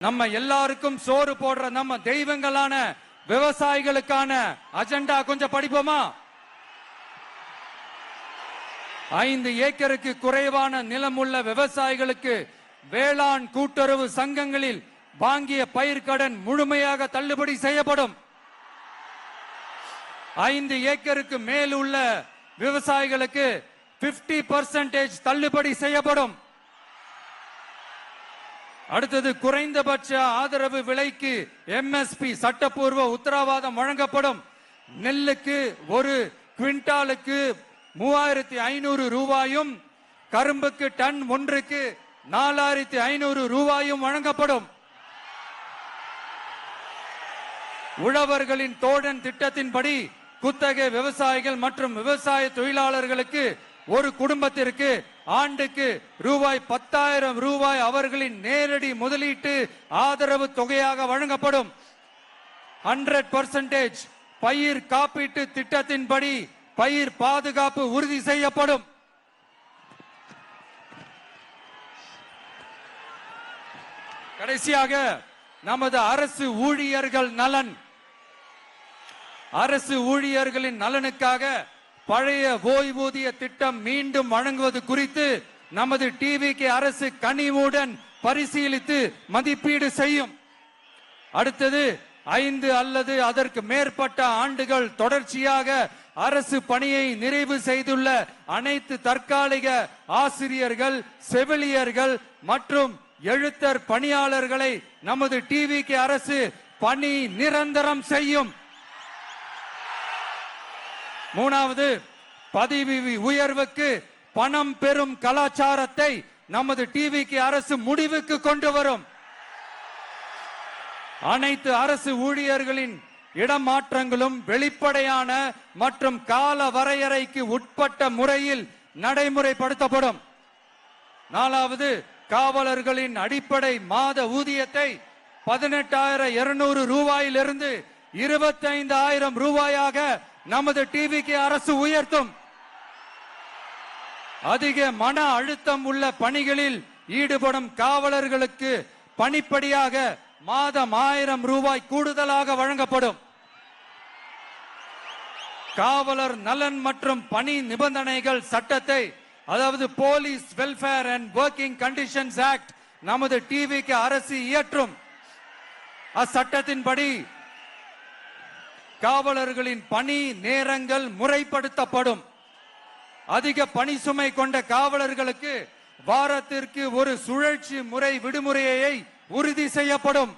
நம்ம எல்லாருக்கும் சோறு போடுற நம்ம தெய்வங்களான விவசாயிகளுக்கான அஜெண்டா கொஞ்சம் படிப்போமா? 5 ஏக்கருக்கு குறைவான நிலம் உள்ள விவசாயிகளுக்கு வேளாண் கூட்டுறவு சங்கங்களில் வாங்கிய பயிர்க்கடன் முழுமையாக தள்ளுபடி செய்யப்படும். 5 ஏக்கருக்கு மேல் உள்ள விவசாயிகளுக்கு 50% தள்ளுபடி செய்யப்படும். அடுத்தது குறைந்தபட்ச ஆதரவு விலைக்கு MSP சட்டப்பூர்வ உத்தரவாதம் வழங்கப்படும். நெல்லுக்கு ஒரு குவிண்டாலுக்கு 3500 ரூபாயும் கரும்புக்கு டன் ஒன்றுக்கு 4500 ரூபாயும் வழங்கப்படும். உழவர்களின் தோழன் திட்டத்தின்படி குத்தகை விவசாயிகள் மற்றும் விவசாய தொழிலாளர்களுக்கு ஒரு குடும்பத்திற்கு ஆண்டுக்கு ரூபாய் 10,000 அவர்களின் நேரடி முதலீட்டு ஆதரவு தொகையாக வழங்கப்படும். 100% பயிர் காப்பீட்டு திட்டத்தின்படி பயிர் பாதுகாப்பு உறுதி செய்யப்படும். கடைசியாக நமது அரசு ஊழியர்கள் நலன். அரசு ஊழியர்களின் நலனுக்காக பழைய ஓய்வூதிய திட்டம் மீண்டும் வழங்குவது குறித்து நமது டிவிகே அரசு கனிவுடன் பரிசீலித்து மதிப்பீடு செய்யும். அடுத்தது 5 அல்லது அதற்கு மேற்பட்ட ஆண்டுகள் தொடர்ச்சியாக அரசு பணியை நிறைவு செய்துள்ள அனைத்து தற்காலிக ஆசிரியர்கள், செவிலியர்கள் மற்றும் எழுத்தர் பணியாளர்களை நமது டிவிகே அரசு பணி நிரந்தரம் செய்யும். 3வது, பதவி உயர்வுக்கு பணம் பெறும் கலாச்சாரத்தை நமது டிவிகே அரசு முடிவுக்கு கொண்டு வரும். அனைத்து அரசு ஊழியர்களின் இடமாற்றங்களும் வெளிப்படையான மற்றும் கால வரையறைக்கு உட்பட்ட முறையில் நடைமுறைப்படுத்தப்படும். 4வது, காவலர்களின் அடிப்படை மாத ஊதியத்தை 18,200 ரூபாயிலிருந்து 25,000 ரூபாயாக நமது டிவிகே அரசு உயர்த்தும். அதிக மன அழுத்தம் உள்ள பணிகளில் ஈடுபடும் காவலர்களுக்கு பணிப்படியாக மாதம் 1000 ரூபாய் கூடுதலாக வழங்கப்படும். காவலர் நலன் மற்றும் பணி நிபந்தனைகள் சட்டத்தை, அதாவது police welfare and working conditions act, நமது டிவிகே அரசு இயற்றும். அச்சட்டத்தின்படி காவலர்களின் பணி நேரங்கள் முறைப்படுத்தப்படும். அதிக பணி சுமை கொண்ட காவலர்களுக்கு வாரத்திற்கு ஒரு சுழற்சி முறை விடுமுறையை உறுதி செய்யப்படும்.